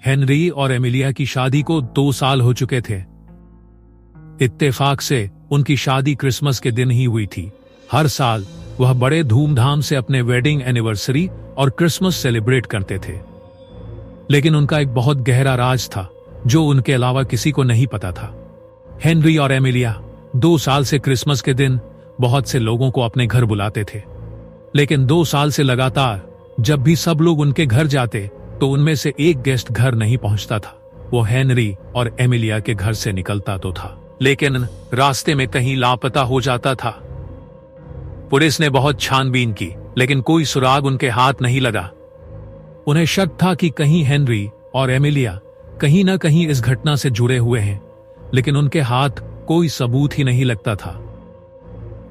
Henry और Emilia की शादी को 2 साल हो चुके थे। इत्तेफाक से उनकी शादी क्रिसमस के दिन ही हुई थी। हर साल वह बड़े धूमधाम से अपने वेडिंग एनिवर्सरी और क्रिसमस सेलिब्रेट करते थे। लेकिन उनका एक बहुत गहरा राज था जो उनके अलावा किसी को नहीं पता था। हेनरी और एमिलिया 2 साल से क्रिसमस के दिन बहुत से लोगों को अपने घर बुलाते थे, लेकिन 2 साल से लगातार जब भी सब लोग उनके घर जाते तो उनमें से एक गेस्ट घर नहीं पहुंचता था। वो हेनरी और एमिलिया के घर से निकलता तो था, लेकिन रास्ते में कहीं लापता हो जाता था। पुलिस ने बहुत छानबीन की, लेकिन कोई सुराग उनके हाथ नहीं लगा। उन्हें शक था कि कहीं हेनरी और एमिलिया कहीं ना कहीं इस घटना से जुड़े हुए हैं, लेकिन उनके हाथ कोई सबूत ही नहीं लगता था।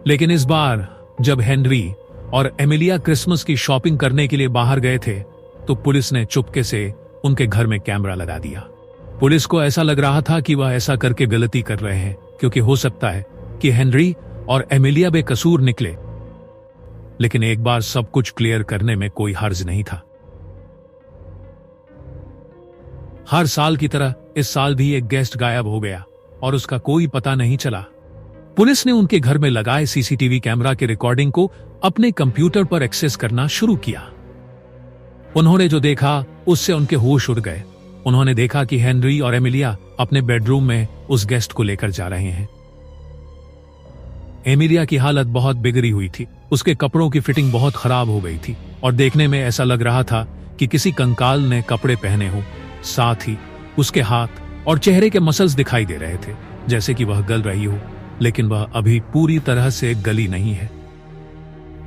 लेकिन इस बार जब हेनरी और एमिलिया क्रिसमस की शॉपिंग करने के लिए बाहर गए थे तो पुलिस ने चुपके से उनके घर में कैमरा लगा दिया। पुलिस को ऐसा लग रहा था कि वह ऐसा करके गलती कर रहे हैं, क्योंकि हो सकता है कि हेनरी और एमिलिया बेकसूर निकले। लेकिन एक बार सब कुछ क्लियर करने में कोई हर्ज नहीं था। हर साल की तरह इस साल भी एक गेस्ट गायब हो गया और उसका कोई पता नहीं चला। पुलिस ने उनके घर में लगाए सीसीटीवी कैमरा की रिकॉर्डिंग को अपने कंप्यूटर पर एक्सेस करना शुरू किया। उन्होंने जो देखा उससे उनके होश उड़ गए। उन्होंने देखा कि हेनरी और एमिलिया अपने बेडरूम में उस गेस्ट को लेकर जा रहे हैं। एमिलिया की हालत बहुत बिगड़ी हुई थी। उसके कपड़ों की फिटिंग बहुत खराब हो गई थी और देखने में ऐसा लग रहा था कि किसी कंकाल ने कपड़े पहने हो। साथ ही उसके हाथ और चेहरे के मसल्स दिखाई दे रहे थे, जैसे कि वह गल रही हो, लेकिन वह अभी पूरी तरह से गली नहीं है।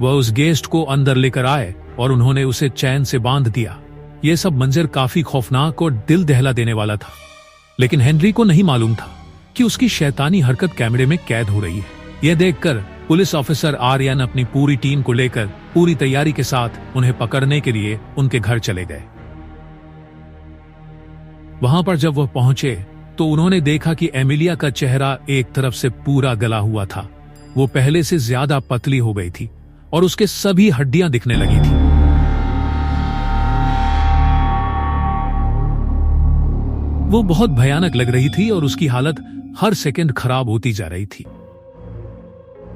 वह उस गेस्ट को अंदर लेकर आए और उन्होंने उसे चैन से बांध दिया। यह सब मंजर काफी खौफनाक और दिल दहला देने वाला था, लेकिन हेनरी को नहीं मालूम था कि उसकी शैतानी हरकत कैमरे में कैद हो रही है। यह देखकर पुलिस ऑफिसर आर्यन अपनी पूरी टीम को लेकर पूरी तैयारी के साथ उन्हें पकड़ने के लिए उनके घर चले गए। वहां पर जब वह पहुंचे तो उन्होंने देखा कि एमिलिया का चेहरा एक तरफ से पूरा गला हुआ था। वो पहले से ज्यादा पतली हो गई थी और उसके सभी हड्डियां दिखने लगी थी। वो बहुत भयानक लग रही थी और उसकी हालत हर सेकंड खराब होती जा रही थी।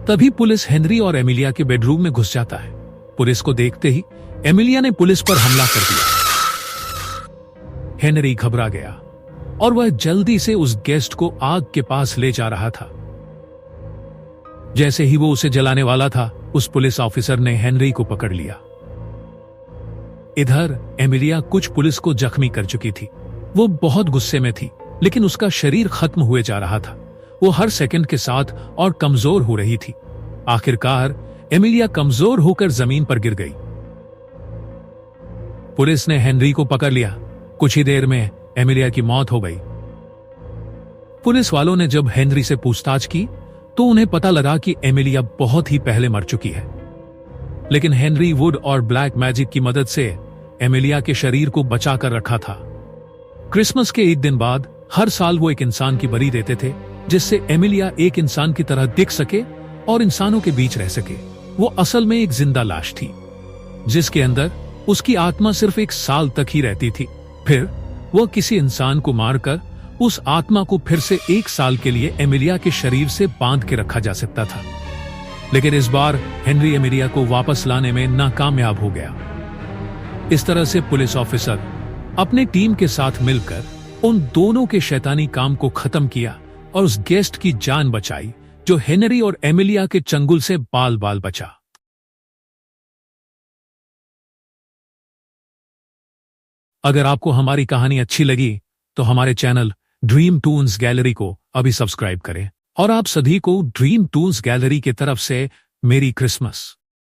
तभी पुलिस हेनरी और एमिलिया के बेडरूम में घुस जाता है। पुलिस को देखते ही एमिलिया ने पुलिस पर हमला कर दिया। हेनरी घबरा गया और वह जल्दी से उस गेस्ट को आग के पास ले जा रहा था। जैसे ही वो उसे जलाने वाला था, उस पुलिस ऑफिसर ने हेनरी को पकड़ लिया। इधर एमिलिया कुछ पुलिस को जख्मी कर चुकी थी। वो बहुत गुस्से में थी, लेकिन उसका शरीर खत्म हुए जा रहा था। वो हर सेकंड के साथ और कमजोर हो रही थी। आखिरकार एमिलिया कमजोर होकर जमीन पर गिर गई। पुलिस ने हेनरी को पकड़ लिया। कुछ ही देर में एमिलिया की मौत हो गई। पुलिस वालों ने जब हेनरी से पूछताछ की तो उन्हें पता लगा कि एमिलिया बहुत ही पहले मर चुकी है। लेकिन हेनरी वुड और ब्लैक मैजिक की मदद से एमिलिया के शरीर को बचा कर रखा था। क्रिसमस के एक दिन बाद हर साल वो एक इंसान की बलि देते थे, जिससे एमिलिया एक इंसान की तरह दिख सके और इंसानों के बीच रह सके। वो असल में एक जिंदा लाश थी, जिसके अंदर उसकी आत्मा सिर्फ 1 साल तक ही रहती थी। फिर वह किसी इंसान को मारकर उस आत्मा को फिर से 1 साल के लिए एमिलिया के शरीर से बांध के रखा जा सकता था। लेकिन इस बार हेनरी एमिलिया को वापस लाने में नाकामयाब हो गया। इस तरह से पुलिस ऑफिसर अपने टीम के साथ मिलकर उन दोनों के शैतानी काम को खत्म किया और उस गेस्ट की जान बचाई जो हेनरी और एमिलिया के चंगुल से बाल बाल बचा। अगर आपको हमारी कहानी अच्छी लगी तो हमारे चैनल ड्रीम टून्स गैलरी को अभी सब्सक्राइब करें और आप सभी को ड्रीम टून्स गैलरी की तरफ से मेरी क्रिसमस।